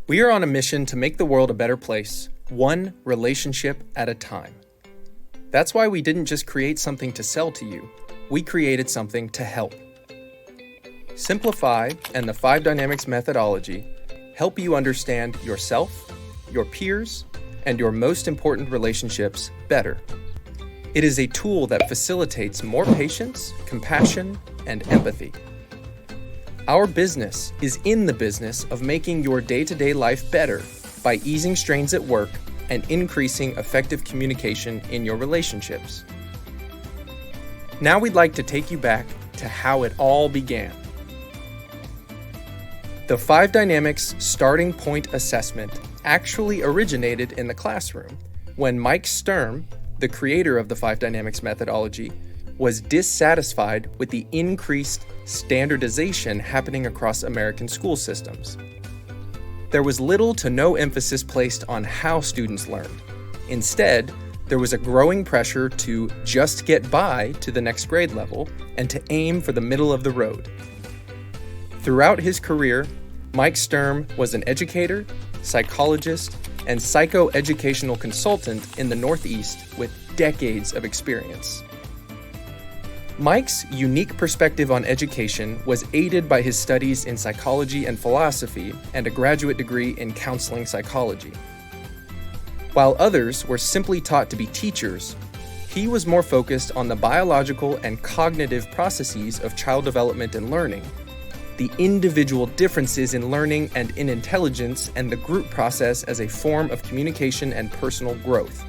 We are on a mission to make the world a better place, one relationship at a time. That's why we didn't just create something to sell to you, we created something to help. Simpli5 and the 5 Dynamics methodology help you understand yourself, your peers, and your most important relationships better. It is a tool that facilitates more patience, compassion, and empathy. Our business is in the business of making your day-to-day life better by easing strains at work and increasing effective communication in your relationships. Now we'd like to take you back to how it all began. The 5 Dynamics Starting Point Assessment actually originated in the classroom when Mike Sturm, the creator of the 5 Dynamics methodology, was dissatisfied with the increased standardization happening across American school systems. There was little to no emphasis placed on how students learned. Instead, there was a growing pressure to just get by to the next grade level and to aim for the middle of the road. Throughout his career, Mike Sturm was an educator, psychologist, and psychoeducational consultant in the Northeast with decades of experience. Mike's unique perspective on education was aided by his studies in psychology and philosophy and a graduate degree in counseling psychology. While others were simply taught to be teachers, he was more focused on the biological and cognitive processes of child development and learning, the individual differences in learning and in intelligence, and the group process as a form of communication and personal growth.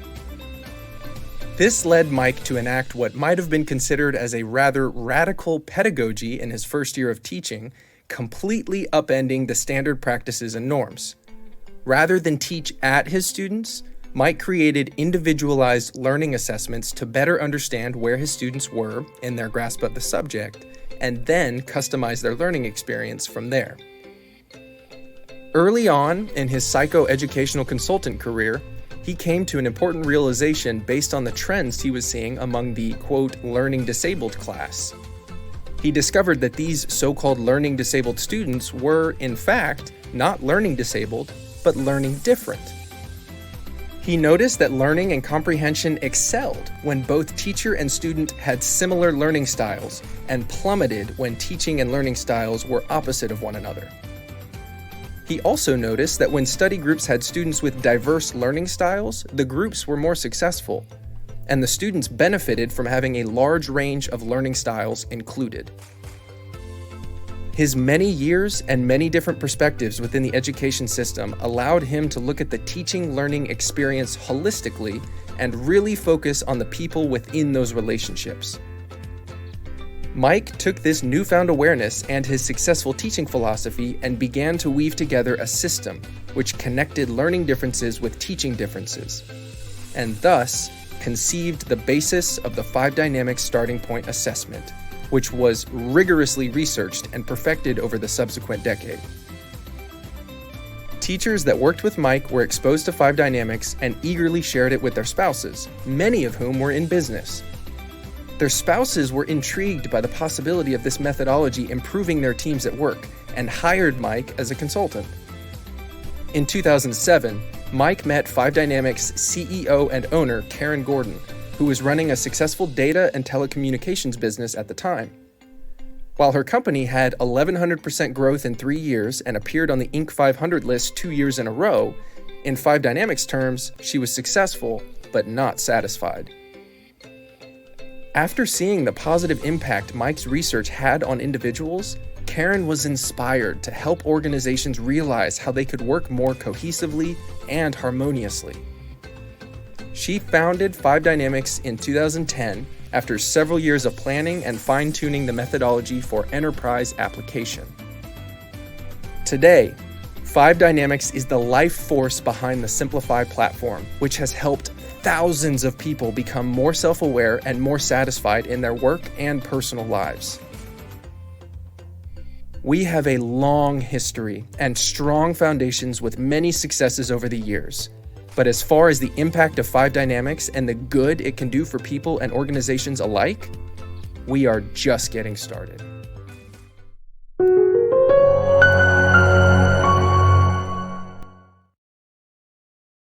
This led Mike to enact what might have been considered as a rather radical pedagogy in his first year of teaching, completely upending the standard practices and norms. Rather than teach at his students, Mike created individualized learning assessments to better understand where his students were in their grasp of the subject, and then customize their learning experience from there. Early on in his psychoeducational consultant career, he came to an important realization based on the trends he was seeing among the, quote, learning disabled class. He discovered that these so-called learning disabled students were, in fact, not learning disabled, but learning different. He noticed that learning and comprehension excelled when both teacher and student had similar learning styles, and plummeted when teaching and learning styles were opposite of one another. He also noticed that when study groups had students with diverse learning styles, the groups were more successful, and the students benefited from having a large range of learning styles included. His many years and many different perspectives within the education system allowed him to look at the teaching-learning experience holistically and really focus on the people within those relationships. Mike took this newfound awareness and his successful teaching philosophy and began to weave together a system which connected learning differences with teaching differences, and thus conceived the basis of the 5 Dynamics Starting Point Assessment, which was rigorously researched and perfected over the subsequent decade. Teachers that worked with Mike were exposed to 5 Dynamics and eagerly shared it with their spouses, many of whom were in business. Their spouses were intrigued by the possibility of this methodology improving their teams at work and hired Mike as a consultant. In 2007, Mike met 5 Dynamics CEO and owner Karen Gordon, who was running a successful data and telecommunications business at the time. While her company had 1,100% growth in 3 years and appeared on the Inc. 500 list 2 years in a row, in 5 Dynamics terms, she was successful but not satisfied. After seeing the positive impact Mike's research had on individuals, Karen was inspired to help organizations realize how they could work more cohesively and harmoniously. She founded 5 Dynamics in 2010 after several years of planning and fine-tuning the methodology for enterprise application. Today, 5 Dynamics is the life force behind the Simpli5 platform, which has helped thousands of people become more self-aware and more satisfied in their work and personal lives. We have a long history and strong foundations with many successes over the years. But as far as the impact of 5 Dynamics and the good it can do for people and organizations alike, we are just getting started.